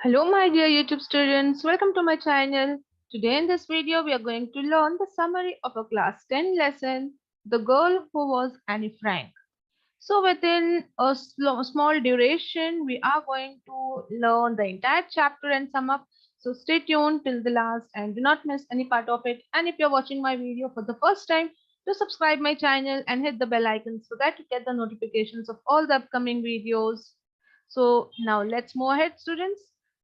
Hello my dear YouTube students, welcome to my channel. Today in this video we are going to learn the summary of a class 10 lesson, The Girl Who Was Annie Frank. So within a small duration we are going to learn the entire chapter and sum up. So stay tuned till the last and do not miss any part of it. And if you are watching my video for the first time, do subscribe my channel and hit the bell icon so that you get the notifications of all the upcoming videos. So now let's move ahead, students.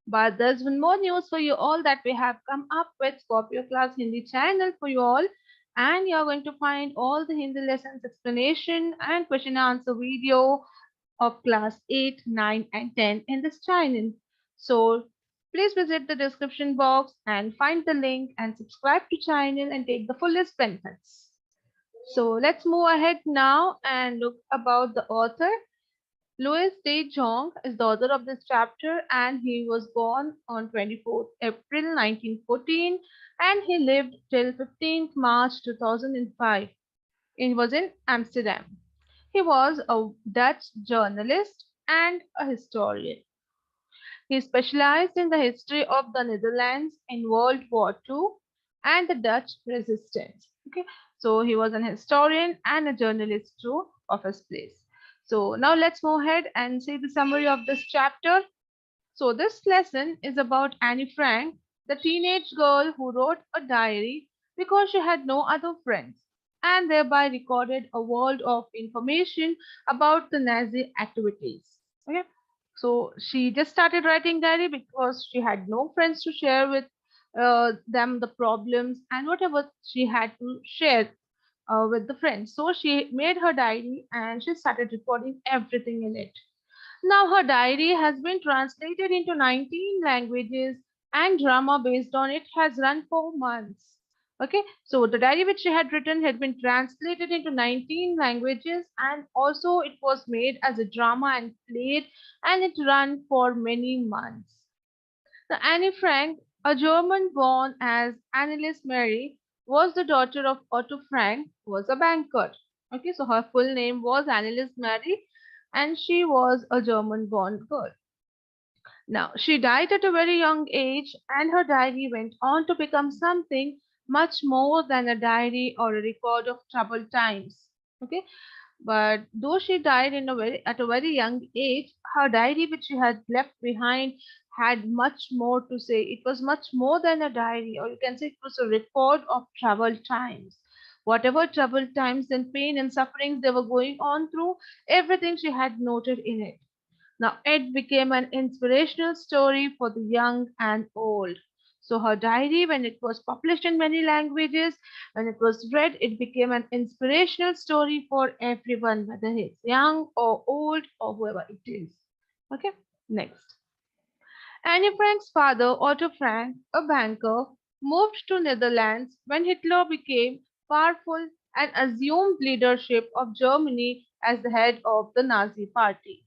But there's one more news for you all that we have come up with Scorpio Class Hindi channel for you all, and you're going to find all the Hindi lessons explanation and question and answer video of class 8, 9 and 10 in this channel. So please visit the description box and find the link and subscribe to channel and take the fullest benefits. So let's move ahead now and look about the author. Louis D. Jong is the author of this chapter, and he was born on 24th April 1914 and he lived till 15th March 2005. It was in Amsterdam. He was a Dutch journalist and a historian. He specialized in the history of the Netherlands in World War II and the Dutch resistance. Okay, so he was an historian and a journalist too of his place. So now let's move ahead and see the summary of this chapter. So this lesson is about Annie Frank, the teenage girl who wrote a diary because she had no other friends and thereby recorded a world of information about the Nazi activities. Okay. So she just started writing diary because she had no friends to share with them the problems and whatever she had to share with the friends. So she made her diary and she started recording everything in it. Now her diary has been translated into 19 languages and drama based on it has run for months. Okay, so the diary which she had written had been translated into 19 languages and also it was made as a drama and played and it ran for many months. Now, Annie Frank, a German born as Anneliese Mary, was the daughter of Otto Frank, who was a banker. Okay, so her full name was Anneliese Mary, and she was a German born girl. Now, she died at a very young age, and her diary went on to become something much more than a diary or a record of troubled times. Okay, but though she died at a very young age, her diary which she had left behind had much more to say. It was much more than a diary, or you can say it was a record of troubled times. Whatever troubled times and pain and sufferings they were going on through, everything she had noted in it. Now it became an inspirational story for the young and old. So her diary, when it was published in many languages, when it was read, it became an inspirational story for everyone, whether it's young or old or whoever it is. Okay, next. Anne Frank's father, Otto Frank, a banker, moved to Netherlands when Hitler became powerful and assumed leadership of Germany as the head of the Nazi party.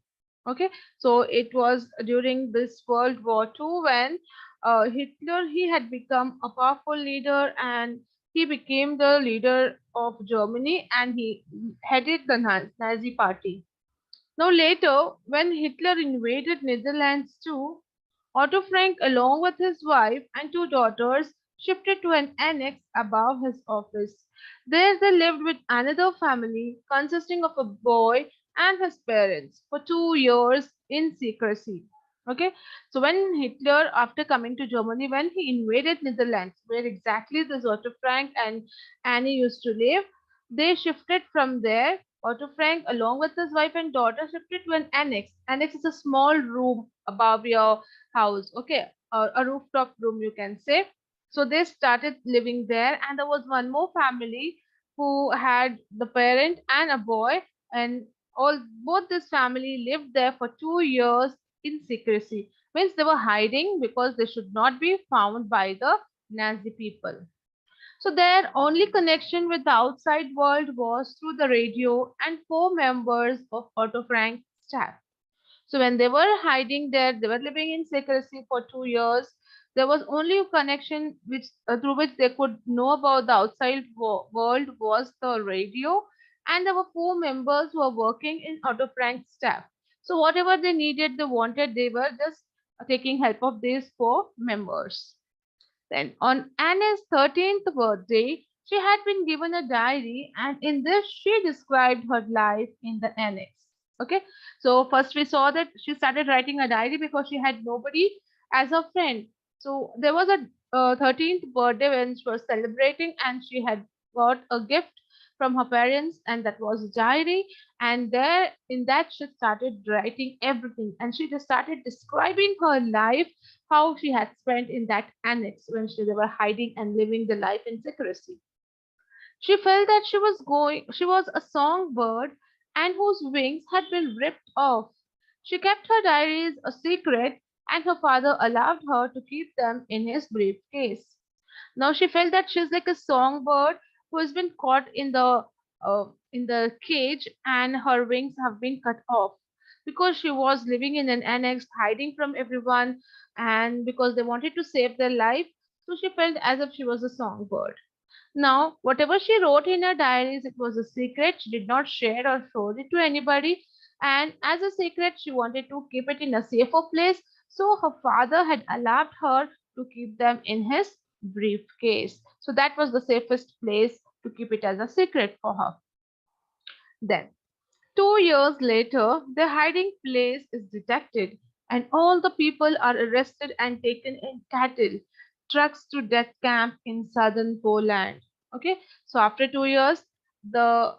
Okay, so it was during this World War II when Hitler he had become a powerful leader and he became the leader of Germany and he headed the Nazi party. Now later, when Hitler invaded Netherlands too, Otto Frank, along with his wife and two daughters, shifted to an annex above his office. There they lived with another family consisting of a boy and his parents for 2 years in secrecy. Okay, so when Hitler, after coming to Germany, when he invaded Netherlands, where exactly this Otto Frank and Annie used to live, they shifted from there. Otto Frank, along with his wife and daughter, shifted to an annex. Annex is a small room above your house, okay, or a rooftop room, you can say. So they started living there, and there was one more family who had the parent and a boy, and all both this family lived there for 2 years in secrecy. Means they were hiding because they should not be found by the Nazi people. So their only connection with the outside world was through the radio and four members of Otto Frank's staff. So when they were hiding there, they were living in secrecy for 2 years. There was only a connection which through which they could know about the outside world was the radio, and there were four members who were working in Otto Frank's staff. So whatever they needed, they wanted, they were just taking help of these four members. Then, on Anna's 13th birthday, she had been given a diary, and in this, she described her life in the annex. Okay, so first we saw that she started writing a diary because she had nobody as a friend. So, there was a 13th birthday when she was celebrating, and she had got a gift from her parents, and that was a diary. And there, in that, she started writing everything, and she just started describing her life, how she had spent in that annex when they were hiding and living the life in secrecy. She felt that she was a songbird and whose wings had been ripped off. She kept her diaries a secret, and her father allowed her to keep them in his briefcase. Now she felt that she's like a songbird who has been caught in the cage, and her wings have been cut off because she was living in an annex, hiding from everyone, and because they wanted to save their life. So she felt as if she was a songbird. Now, whatever she wrote in her diaries, it was a secret. She did not share or show it to anybody. And as a secret, she wanted to keep it in a safer place. So her father had allowed her to keep them in his briefcase. So that was the safest place to keep it as a secret for her. Then 2 years later, the hiding place is detected, and all the people are arrested and taken in cattle trucks to death camp in southern Poland. Okay, so after 2 years, the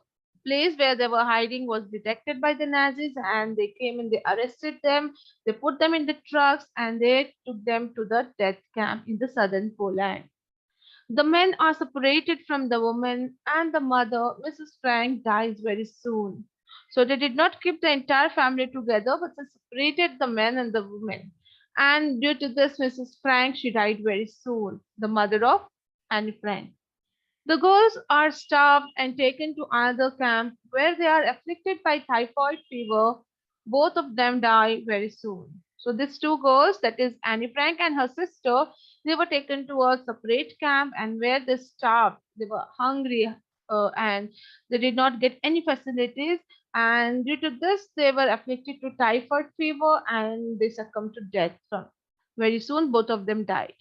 place where they were hiding was detected by the Nazis, and they came and they arrested them. They put them in the trucks and they took them to the death camp in the southern Poland. The men are separated from the woman, and the mother, Mrs. Frank, dies very soon. So they did not keep the entire family together, but they separated the men and the women. And due to this, Mrs. Frank, she died very soon, the mother of Anne Frank. The girls are starved and taken to another camp where they are afflicted by typhoid fever. Both of them die very soon. So these two girls, that is Annie Frank and her sister, they were taken to a separate camp, and where they starved. They were hungry, and they did not get any facilities. And due to this, they were afflicted to typhoid fever and they succumbed to death. From very soon, both of them died.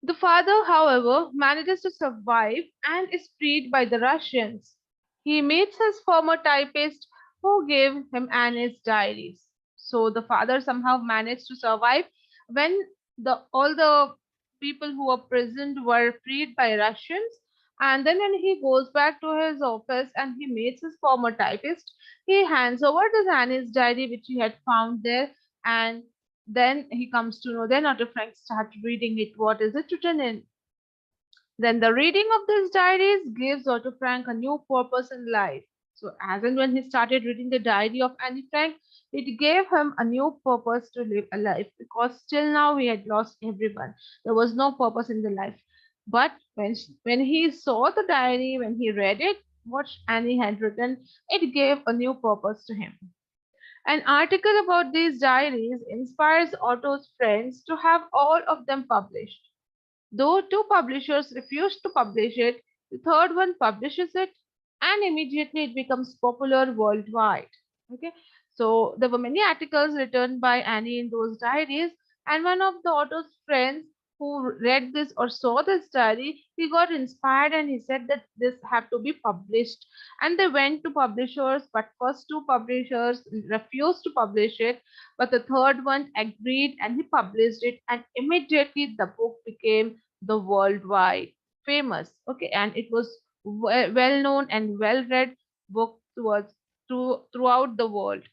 The father, however, manages to survive and is freed by the Russians. He meets his former typist who gave him Anne's diaries. So the father somehow managed to survive when the all the people who were prisoned were freed by Russians. And then when he goes back to his office and he meets his former typist, he hands over this Anne's diary which he had found there, and then he comes to know, then Otto Frank starts reading it. What is it written in? Then the reading of these diaries gives Otto Frank a new purpose in life. So, as and when he started reading the diary of Annie Frank, it gave him a new purpose to live a life because till now he had lost everyone. There was no purpose in the life. But when he saw the diary, when he read it, what Annie had written, it gave a new purpose to him. An article about these diaries inspires Otto's friends to have all of them published. Though two publishers refuse to publish it, the third one publishes it, and immediately it becomes popular worldwide. Okay, so there were many articles written by Annie in those diaries, and one of the Otto's friends who read this or saw this diary, he got inspired and he said that this have to be published. And they went to publishers, but first two publishers refused to publish it, but the third one agreed and he published it, and immediately the book became the worldwide famous. Okay, and it was well known and well read book throughout the world.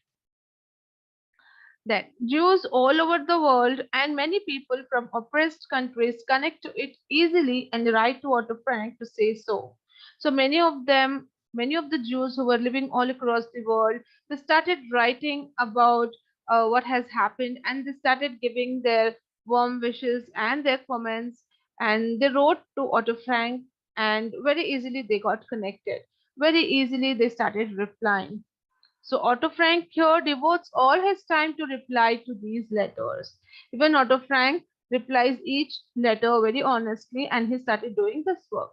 Then Jews all over the world and many people from oppressed countries connect to it easily and write to Otto Frank to say so. So many of the Jews who were living all across the world, they started writing about what has happened, and they started giving their warm wishes and their comments, and they wrote to Otto Frank, and very easily they got connected. Very easily they started replying. So Otto Frank here devotes all his time to reply to these letters. Even Otto Frank replies each letter very honestly, and he started doing this work.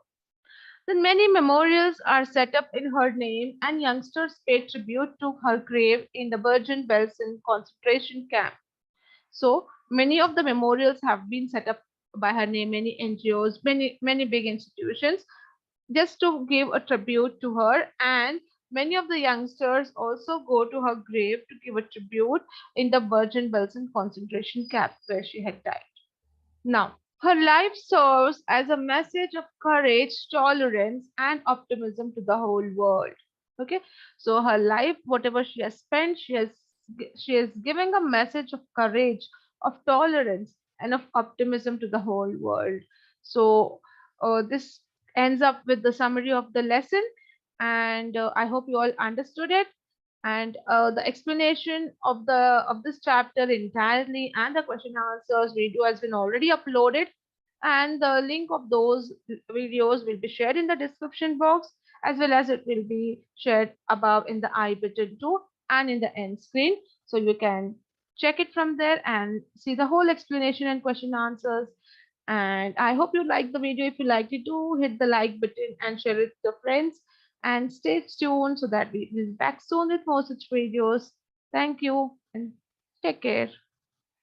Then many memorials are set up in her name, and youngsters pay tribute to her grave in the Bergen Belsen concentration camp. So many of the memorials have been set up by her name, many NGOs, many big institutions, just to give a tribute to her. And many of the youngsters also go to her grave to give a tribute in the Bergen Belsen concentration camp where she had died. Now, her life serves as a message of courage, tolerance, and optimism to the whole world. Okay, so her life, whatever she has spent, she is giving a message of courage, of tolerance, and of optimism to the whole world. So this ends up with the summary of the lesson, and I hope you all understood it. And the explanation of this chapter entirely and the question answers video has been already uploaded, and the link of those videos will be shared in the description box, as well as it will be shared above in the I button too, and in the end screen, so you can check it from there and see the whole explanation and question answers. And I hope you liked the video. If you liked it, do hit the like button and share it with your friends, and stay tuned so that we will be back soon with more such videos. Thank you and take care.